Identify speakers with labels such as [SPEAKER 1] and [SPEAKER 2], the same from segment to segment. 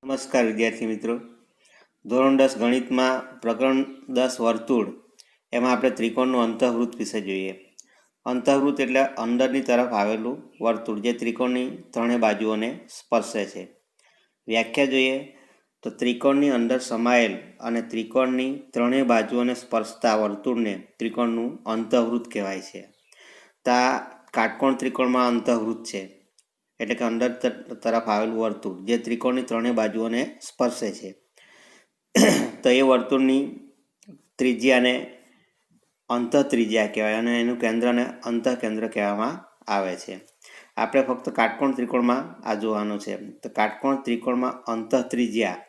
[SPEAKER 1] નમસ્કાર વિદ્યાર્થી મિત્રો. ધોરણ 10 ગણિતમાં પ્રકરણ 10 વર્તુળ એમાં આપણે ત્રિકોણનું અંતઃવૃત્ત વિશે જોઈએ. અંતઃવૃત્ત એટલે અંદરની તરફ આવેલું વર્તુળ જે ત્રિકોણની ત્રણેય બાજુઓને સ્પર્શે છે. વ્યાખ્યા જોઈએ તો ત્રિકોણની અંદર સમાયેલ અને ત્રિકોણની ત્રણેય બાજુઓને સ્પર્શતા વર્તુળને ત્રિકોણનું અંતઃવૃત્ત કહેવાય છે. તા કાટકોણ ત્રિકોણમાં અંતઃવૃત્ત છે એટલે કે અંદર તરફ આવેલું વર્તુળ જે ત્રિકોણની ત્રણેય બાજુઓને સ્પર્શે છે. તો એ વર્તુળની ત્રિજ્યાને અંતઃત્રિજ્યા કહેવાય અને એનું કેન્દ્રને અંતઃકેન્દ્ર કહેવામાં આવે છે. આપણે ફક્ત કાટકોણ ત્રિકોણમાં આ જોવાનું છે. તો કાટકોણ ત્રિકોણમાં અંતઃત્રિજ્યા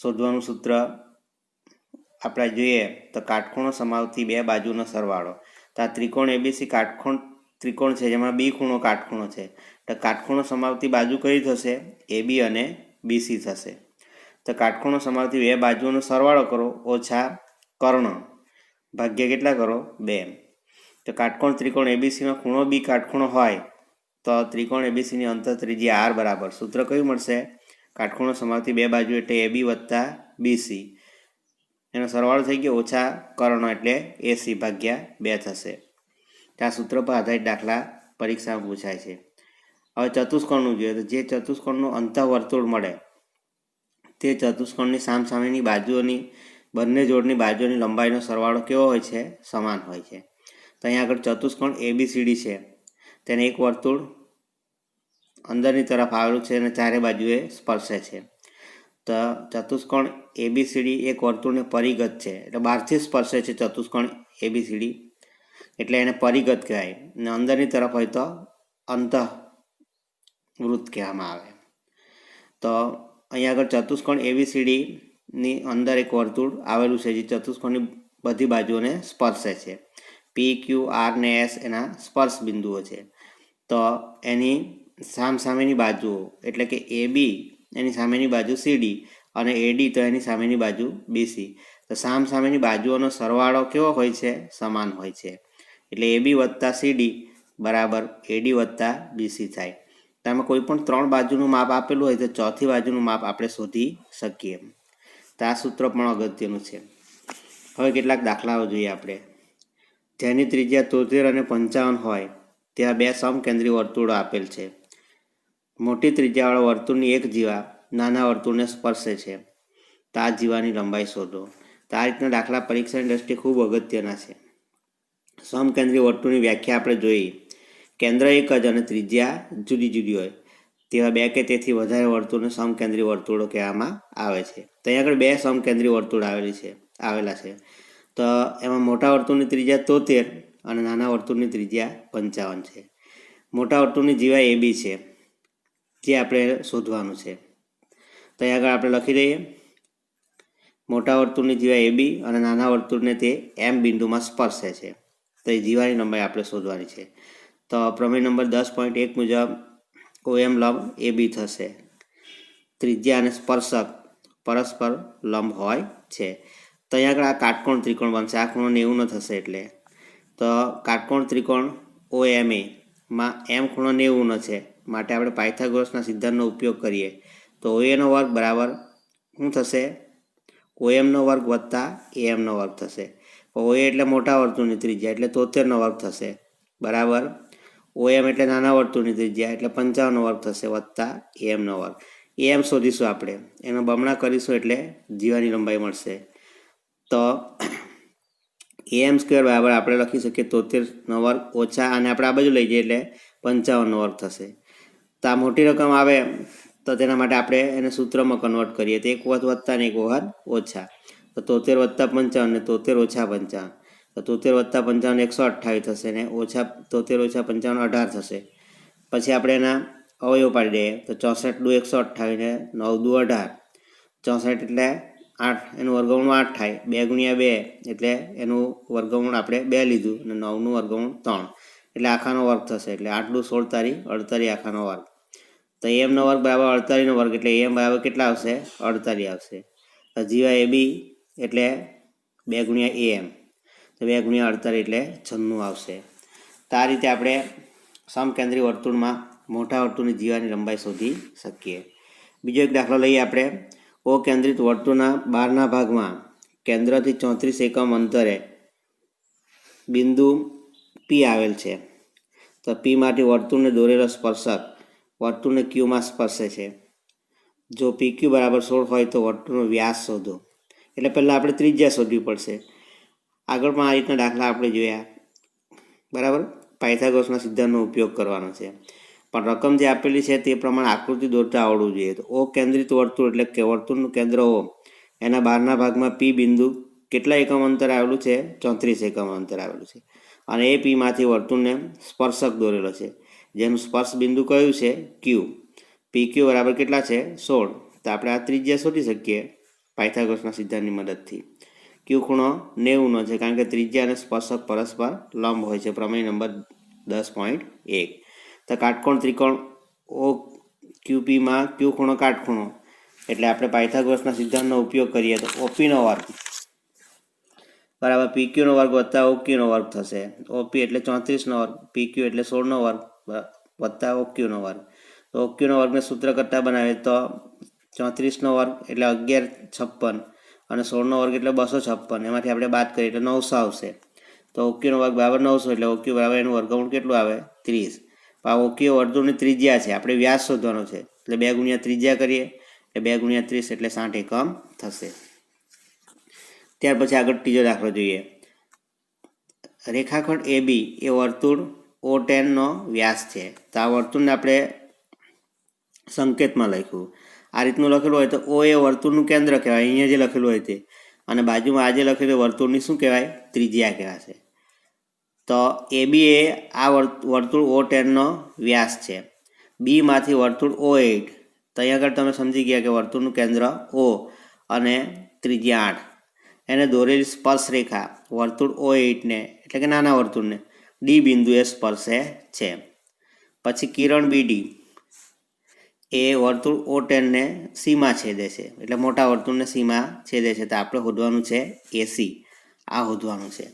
[SPEAKER 1] શોધવાનું સૂત્ર આપણે જોઈએ તો કાટખૂણો સમાવતી બે બાજુનો સરવાળો. તો આ ત્રિકોણ એબીસી કાટકોણ ત્રિકોણ છે જેમાં બી ખૂણો કાટખૂણો છે. તો કાટખૂણો સમાવતી બાજુ કઈ થશે? એબી અને બીસી થશે. તો કાટખૂણો સમાવતી બે બાજુઓનો સરવાળો કરો ઓછા કર્ણ ભાગ્ય કેટલા કરો? 2. તો કાટકોણ ત્રિકોણ એબીસીમાં ખૂણો બી કાટખૂણો હોય તો ત્રિકોણ એબીસીની અંતઃત્રિજ્યા આર બરાબર સૂત્ર કયું મળશે? કાટખૂણો સમાવતી બે બાજુ એટલે એબી વત્તા બીસી એનો સરવાળો થઈ ગયો ઓછા કર્ણ એટલે એસી ભાગ્યા 2 થશે. આ સૂત્ર પર આધારિત દાખલા પરીક્ષામાં પૂછાય છે. હવે ચતુષ્કોણનું જોઈએ તો જે ચતુષ્કોણનું અંતઃવર્તુળ મળે તે ચતુષ્કોણની સામસામેની બાજુઓની બંને જોડની બાજુઓની લંબાઈનો સરવાળો કેવો હોય છે? સમાન હોય છે. તો અહીંયા આગળ ચતુષ્કોણ એબીસીડી છે તેને એક વર્તુળ અંદરની તરફ આવેલું છે અને ચારે બાજુએ સ્પર્શે છે. તો ચતુષ્કોણ એબીસીડી એક વર્તુળને પરિગત છે એટલે બહારથી સ્પર્શે છે ચતુષ્કોણ એબીસીડી એટલે એને પરિગત કહેવાય અને અંદરની તરફ હોય તો અંતઃવૃત્ત કહેવામાં આવે. તો અહીંયા આગળ ચતુષ્કોણ એબીસીડીની અંદર એક વર્તુળ આવેલું છે જે ચતુષ્કોણની બધી બાજુઓને સ્પર્શે છે. પી ક્યુ આર ને એસ એના સ્પર્શ બિંદુઓ છે. તો એની સામસામેની બાજુઓ એટલે કે એબી એની સામેની બાજુ સીડી અને એડી તો એની સામેની બાજુ બીસી. તો સામસામેની બાજુઓનો સરવાળો કેવો હોય છે? સમાન હોય છે. એટલે એબી વત્તા સીડી બરાબર એડી વત્તા બીસી થાય. તો આમાં કોઈ પણ ત્રણ બાજુનું માપ આપેલું હોય તો ચોથી બાજુનું માપ આપણે શોધી શકીએ. તો આ સૂત્ર પણ અગત્યનું છે. હવે કેટલાક દાખલાઓ જોઈએ આપણે. જેની ત્રિજ્યા 73 અને 55 હોય ત્યાં બે સમકેન્દ્રી વર્તુળો આપેલ છે. મોટી ત્રિજ્યાવાળા વર્તુળની એક જીવા નાના વર્તુળને સ્પર્શે છે. તો આ જીવાની લંબાઈ શોધો. તો આ રીતના દાખલા પરીક્ષાની દ્રષ્ટિએ ખૂબ અગત્યના છે. સમકેન્દ્રી વર્તુળની વ્યાખ્યા આપણે જોઈ. કેન્દ્ર એક જ અને ત્રિજ્યા જુદી જુદી હોય તેવા બે કે તેથી વધારે વર્તુળને સમકેન્દ્રી વર્તુળો કહેવામાં આવે છે. તો અહીં આગળ બે સમકેન્દ્રી વર્તુળ આવેલા છે. તો એમાં મોટા વર્તુળની ત્રિજ્યા 73 અને નાના વર્તુળની ત્રિજ્યા 55 છે. મોટા વર્તુળની જીવા એબી છે જે આપણે શોધવાનું છે. તો અહીં આગળ આપણે લખી દઈએ મોટા વર્તુળની જીવા એબી અને નાના વર્તુળને તે એમ બિંદુમાં સ્પર્શે છે. તો એ જીવાની લંબાઈ આપણે શોધવાની છે. તો પ્રમેય નંબર 10.1 મુજબ ઓએમ લંબ એબી થશે. ત્રિજ્યા અને સ્પર્શક પરસ્પર લંબ હોય છે. તો અહીંયા આગળ આ કાટકોણ ત્રિકોણ બનશે. આ ખૂણો 90 થશે એટલે તો કાટકોણ ત્રિકોણ OMA માં એમ ખૂણો 90 છે માટે આપણે પાયથાગોરસના સિદ્ધાંતનો ઉપયોગ કરીએ તો OA નો વર્ગ બરાબર શું થશે? OM નો વર્ગ વત્તા AM નો વર્ગ થશે. OA એટલે મોટા વર્તુળની ત્રિજ્યા એટલે 73 નો વર્ગ થશે બરાબર OM એટલે નાના વર્તુળની ત્રિજ્યા એટલે 55 નો વર્ગ થશે વત્તા AM નો વર્ગ. AM શોધીશું આપણે એનો બમણા કરીશું એટલે જીવાની લંબાઈ મળશે. તો AM સ્ક્વેર બરાબર આપણે લખી શકીએ 73 નો વર્ગ ઓછા અને આપણે આ બાજુ લઈ જઈએ એટલે 55 નો વર્ગ થશે. તો આ મોટી રકમ આવે તો તેના માટે આપણે એને સૂત્રમાં કન્વર્ટ કરીએ તો એક વખત વત્તા ને એક વખત ઓછા. તો 73 વત્તા 55 ને 73 ઓછા 55 તો 73 વત્તા 55 128 થશે ને ઓછા 73 ઓછા 55 18 થશે. પછી આપણે એના અવયવ પાડી દઈએ તો 64 દુ 128 ને 9 દુ 18. 64 એટલે 8 એનું વર્ગમૂળ 8 થાય. 2 ગુણ્યા 2 એટલે એનું વર્ગમૂળ આપણે 2 લીધું અને 9નું વર્ગમૂળ 3 એટલે આખાનો વર્ગ થશે. એટલે 8 દુ 16 તારી 48 આખાનો વર્ગ. તો AM નો વર્ગ બરાબર 48 નો વર્ગ એટલે AM બરાબર કેટલા આવશે? 48 આવશે. તો જીવા AB એટલે 2 ગુણ્યા AM તો 2 ગુણ્યા 48 એટલે 96 આવશે. તો આ રીતે આપણે સમકેન્દ્રી વર્તુળમાં મોટા વર્તુળની જીવાની લંબાઈ શોધી શકીએ. બીજો એક દાખલો લઈએ આપણે. ઓ કેન્દ્રિત વર્તુળના બહારના ભાગમાં કેન્દ્રથી 34 એકમ અંતરે બિંદુ પી આવેલ છે. તો પીમાંથી વર્તુળને દોરેલો સ્પર્શક વર્તુળને ક્યુમાં સ્પર્શે છે. જો પી ક્યુ બરાબર 16 હોય તો વર્તુળનો વ્યાસ શોધો. એટલે પહેલાં આપણે ત્રિજ્યા શોધવી પડશે. આગળ પણ આ રીતના દાખલા આપણે જોયા, બરાબર. પાયથાગોરસના સિદ્ધાંતનો ઉપયોગ કરવાનો છે. પણ રકમ જે આપેલી છે તે પ્રમાણે આકૃતિ દોરતા આવડવું જોઈએ. તો ઓ કેન્દ્રિત વર્તુળ એટલે કે વર્તુળનું કેન્દ્ર ઓ, એના બહારના ભાગમાં પી બિંદુ કેટલા એકમ અંતર આવેલું છે? 34 એકમ અંતર આવેલું છે. અને એ પીમાંથી વર્તુળને સ્પર્શક દોરેલો છે, જેનું સ્પર્શ બિંદુ કયું છે? ક્યુ. પી ક્યુ બરાબર કેટલા છે? 16. તો આપણે આ ત્રિજ્યા શોધી શકીએ પાયથાગોરસના સિદ્ધાંતની મદદથી. ક્યુ ખૂણો 90 છે, કારણ કે ત્રિજ્યા અને સ્પર્શક પરસ્પર લંબ હોય છે. પ્રમેય નંબર 10.1. તો કાટકોણ ત્રિકોણ ઓ ક્યુપીમાં ક્યુ ખૂણો કાટખૂણો, એટલે આપણે પાયથાગોરસના સિદ્ધાંતનો ઉપયોગ કરીએ તો ઓપીનો વર્ગ બરાબર પી ક્યુનો વર્ગ વત્તા ઓક્યુનો વર્ગ થશે. ઓપી એટલે 34નો વર્ગ, પી ક્યુ એટલે 16નો વર્ગ વત્તા ઓક્યુનો વર્ગ. તો ઓક્યુનો વર્ગને સૂત્ર કરતાં બનાવીએ તો 34નો વર્ગ એટલે 1156 અને 16નો વર્ગ એટલે 256. એમાંથી આપણે બાદ કરીએ એટલે 900 આવશે. તો ઓક્યુનો વર્ગ બરાબર 900, એટલે ઓક્યુ બરાબર એનું વર્ગમૂળ કેટલું આવે? 30. આ ઓક્યુ વર્તુળની ત્રિજ્યા છે, આપણે વ્યાસ શોધવાનો છે, એટલે 2 ગુણ્યા ત્રિજ્યા કરીએ એટલે 2 ગુણ્યા 30 એટલે 60 એકમ થશે. ત્યાર પછી આગળ ત્રીજો દાખલો જોઈએ. રેખાખંડ એ બી એ વર્તુળ O10નો વ્યાસ છે. તો આ વર્તુળને આપણે સંકેતમાં લખ્યું આ રીતનું લખેલું હોય તો ઓ એ વર્તુળનું કેન્દ્ર કહેવાય, અહીંયા જે લખેલું હોય તે, અને બાજુમાં આજે લખેલું વર્તુળની શું કહેવાય? ત્રિજ્યા કહેવાશે. તો એ બી એ આ વર્તુળ O10નો વ્યાસ છે. બીમાંથી વર્તુળ O8, તો અહીંયા આગળ તમે સમજી ગયા કે વર્તુળનું કેન્દ્ર O અને ત્રિજ્યા 8, એને દોરેલી સ્પર્શ રેખા વર્તુળ O8ને એટલે કે નાના વર્તુળને ડી બિંદુએ સ્પર્શે છે. પછી કિરણ બીડી એ વર્તુળ O10ને સીમાં છેદે છે, એટલે મોટા વર્તુળને સીમાં છેદે છે. તો આપણે શોધવાનું છે એસી, આ શોધવાનું છે.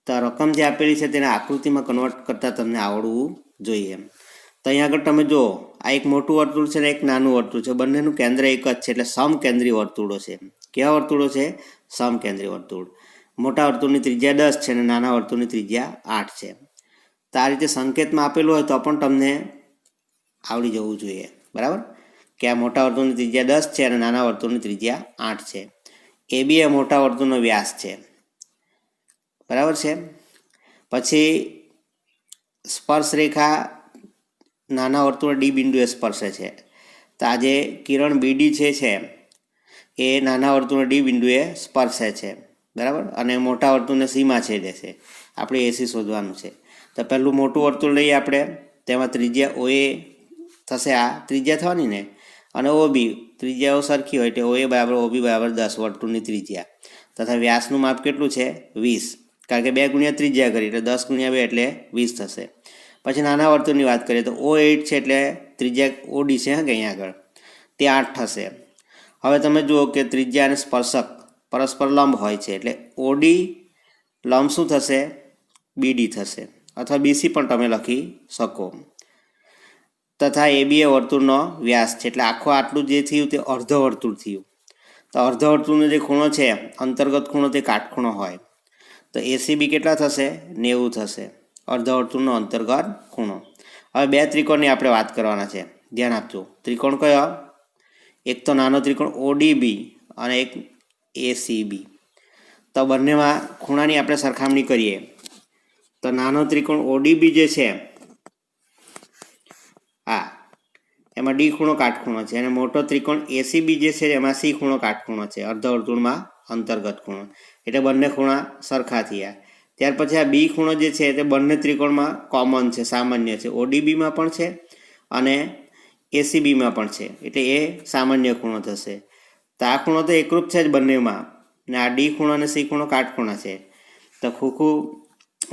[SPEAKER 1] તો રકમ જે આપેલી છે તેને આકૃતિમાં કન્વર્ટ કરતાં તમને આવડવું જોઈએ. તો અહીંયા આગળ તમે જુઓ, આ એક મોટું વર્તુળ છે ને એક નાનું વર્તુળ છે. બંનેનું કેન્દ્ર એક જ છે, એટલે સમકેન્દ્રી વર્તુળો છે. કેવા વર્તુળો છે? સમકેન્દ્રી વર્તુળ. મોટા વર્તુળની ત્રિજ્યા 10 છે અને નાના વર્તુળની ત્રિજ્યા 8 છે. તો આ રીતે સંકેતમાં આપેલું હોય તો પણ તમને આવડી જવું જોઈએ, બરાબર, કે આ મોટા વર્તુળની ત્રિજ્યા 10 છે અને નાના વર્તુળની ત્રિજ્યા 8 છે. એ બી એ મોટા વર્તુળનો વ્યાસ છે, બરાબર છે. પછી સ્પર્શ રેખા નાના વર્તુળ ડી બિંદુએ સ્પર્શે છે. તો આ જે કિરણ બીડી છે એ નાના વર્તુળ ડી બિંદુએ સ્પર્શે છે, બરાબર, અને મોટા વર્તુળને સીમાં છેદે છે. આપણે એસી શોધવાનું છે. તો પહેલું મોટું વર્તુળ લઈએ આપણે, તેમાં ત્રિજ્યા ઓ એ થશે, આ ત્રિજ્યા થવાની ને, અને ઓ બી ત્રિજ્યાઓ સરખી હોય એટલે ઓ એ બરાબર ઓ બી બરાબર 10 વર્તુળની ત્રિજ્યા, તથા વ્યાસનું માપ કેટલું છે? 20, કારણ કે 2 ગુણ્યા ત્રિજ્યા કરી એટલે 10 ગુણ્યા 2 એટલે 20 થશે. પછી નાના વર્તુળની વાત કરીએ તો O8 છે એટલે ત્રિજ્યા ઓડી છે કે અહીંયા આગળ તે 8 થશે. હવે તમે જુઓ કે ત્રિજ્યા અને સ્પર્શક પરસ્પર લંબ હોય છે, એટલે ઓડી લંબ શું થશે? બીડી થશે, અથવા બીસી પણ તમે લખી શકો. તથા એ બી એ વર્તુળનો વ્યાસ છે, એટલે આખું આટલું જે થયું તે અર્ધ વર્તુળ થયું. તો અર્ધ વર્તુળનો જે ખૂણો છે અંતર્ગત ખૂણો તે કાટખૂણો હોય. તો એસીબી કેટલા થશે? 90 થશે, અર્ધ વર્તુળનો અંતર્ગત ખૂણો. હવે બે ત્રિકોણની આપણે વાત કરવાના છે, ધ્યાન આપજો. ત્રિકોણ કયો? એક તો નાનો ત્રિકોણ ઓડીબી અને એક એસીબી. તો બંનેમાં ખૂણાની આપણે સરખામણી કરીએ તો નાનો ત્રિકોણ ઓડીબી જે છે એમાં ડી ખૂણો કાટખૂણો છે, અને મોટો ત્રિકોણ એસીબી જે છે એમાં સી ખૂણો કાટખૂણો છે, અર્ધવર્તુળમાં અંતર્ગત ખૂણો, એટલે બંને ખૂણા સરખા થયા. ત્યાર પછી આ બી ખૂણો જે છે તે બંને ત્રિકોણમાં કોમન છે, સામાન્ય છે. ઓડીબીમાં પણ છે અને એસીબીમાં પણ છે, એટલે એ સામાન્ય ખૂણો થશે. તો આ ખૂણો તો એકરૂપ છે જ બંનેમાં, ને આ ડી ખૂણો અને સી ખૂણો કાટખૂણા છે. તો ખૂખું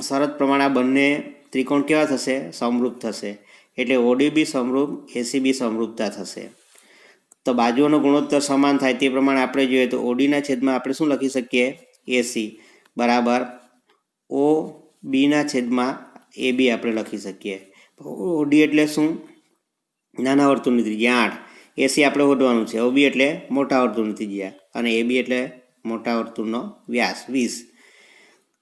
[SPEAKER 1] શરત પ્રમાણે આ બંને ત્રિકોણ કેવા થશે? સમરૂપ થશે, એટલે ઓડીબી સમરૂપ એસીબી સમરૂપતા થશે. તો બાજુઓનો ગુણોત્તર સમાન થાય તે પ્રમાણે આપણે જોઈએ તો ઓડીના છેદમાં આપણે શું લખી શકીએ? એસી બરાબર ઓ બીના છેદમાં એ બી આપણે લખી શકીએ. ઓડી એટલે શું? નાના વર્તુળની ત્રિજ્યા 8, એસી આપણે શોધવાનું છે. ઓબી એટલે મોટા વર્તુળની ત્રિજ્યા અને એબી એટલે મોટા વર્તુળનો વ્યાસ 20.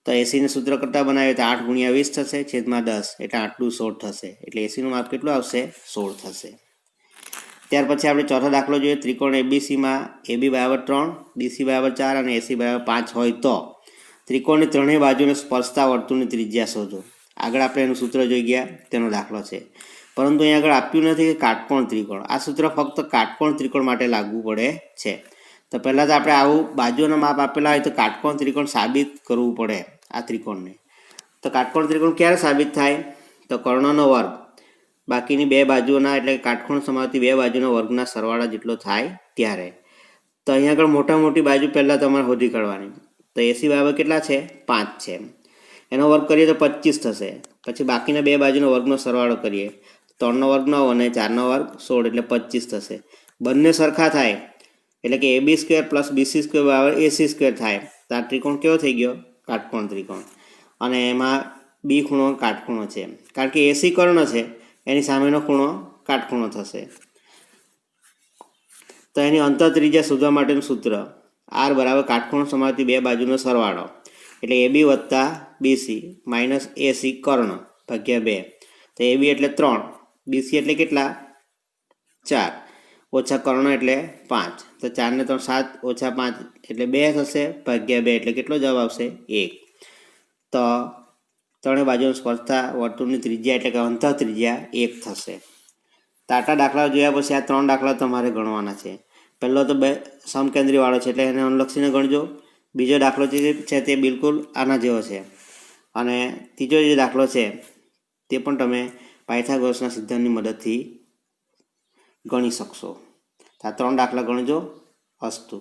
[SPEAKER 1] તો એસીને સૂત્ર કરતાં બનાવીએ તો 8 × 20 થશે છેદમાં 10 એટલે 8 × 16 થશે. એટલે એસીનું માપ કેટલું આવશે? 16 થશે. ત્યાર પછી આપણે ચોથો દાખલો જોઈએ. ત્રિકોણ એબીસીમાં એબી બરાબર 3, ડીસી બરાબર 4 અને એસી બરાબર 5 હોય તો ત્રિકોણની ત્રણેય બાજુને સ્પર્શતા વર્તુળની ત્રિજ્યા શોધો. આગળ આપણે એનું સૂત્ર જોઈ ગયા, તેનો દાખલો છે. પરંતુ અહીં આગળ આપ્યું નથી કે કાટકોણ ત્રિકોણ. આ સૂત્ર ફક્ત કાટકોણ ત્રિકોણ માટે લાગુ પડે છે. તો પહેલાં તો આપણે આવું બાજુના માપ આપેલા હોય તો કાટકોણ ત્રિકોણ સાબિત કરવું પડે આ ત્રિકોણને. તો કાટકોણ ત્રિકોણ ક્યારે સાબિત થાય? તો કર્ણનો વર્ગ બાકીની બે બાજુઓના એટલે કાટકોણ સમાવતી બે બાજુના વર્ગના સરવાળા જેટલો થાય ત્યારે. તો અહીંયા આગળ મોટા મોટી બાજુ પહેલાં તમારે શોધી કાઢવાની. તો એસી બરાબર કેટલા છે? 5 છે. એનો વર્ગ કરીએ તો 25 થશે. પછી બાકીના બે બાજુનો વર્ગનો સરવાળો કરીએ. 3નો વર્ગ 9 અને 4નો વર્ગ 16 એટલે 25 થશે. બંને સરખા થાય એટલે કે AB² + BC² બરાબર AC² થાય. તો આ ત્રિકોણ કેવો થઈ ગયો? કાટકોણ ત્રિકોણ. અને એમાં બી ખૂણો કાટખૂણો છે. કારણ કે એસી કર્ણ છે, એની સામેનો ખૂણો કાટખૂણો થશે. તો એની અંતર ત્રિજ્યા શોધવા માટેનું સૂત્ર R બરાબર કાટખૂણો સમાવતી બે બાજુનો સરવાળો એટલે AB + BC - AC કર્ણ ભાગ્યા 2. તો AB એટલે 3, BC એટલે કેટલા? 4, ઓછા કર્ણ એટલે 5. તો 4 ને 3 7, ઓછા 5 એટલે 2 થશે ભાગ્યા 2 એટલે કેટલો જવાબ આવશે? 1. તો ત્રણેય બાજુને સ્પર્શતા વર્તુળની ત્રિજ્યા એટલે કે અંતર ત્રિજ્યા 1 થશે. તો આટલા દાખલાઓ જોયા પછી આ 3 દાખલા તમારે ગણવાના છે. પહેલો તો સમકેન્દ્રીવાળો છે એટલે એને અનુલક્ષીને ગણજો. બીજો દાખલો છે તે બિલકુલ આના જેવો છે. અને ત્રીજો જે દાખલો છે તે પણ તમે પાયથાગોરસના સિદ્ધાંતની મદદથી ગણી શકશો. આ 3 દાખલા ગણજો. અસ્તુ.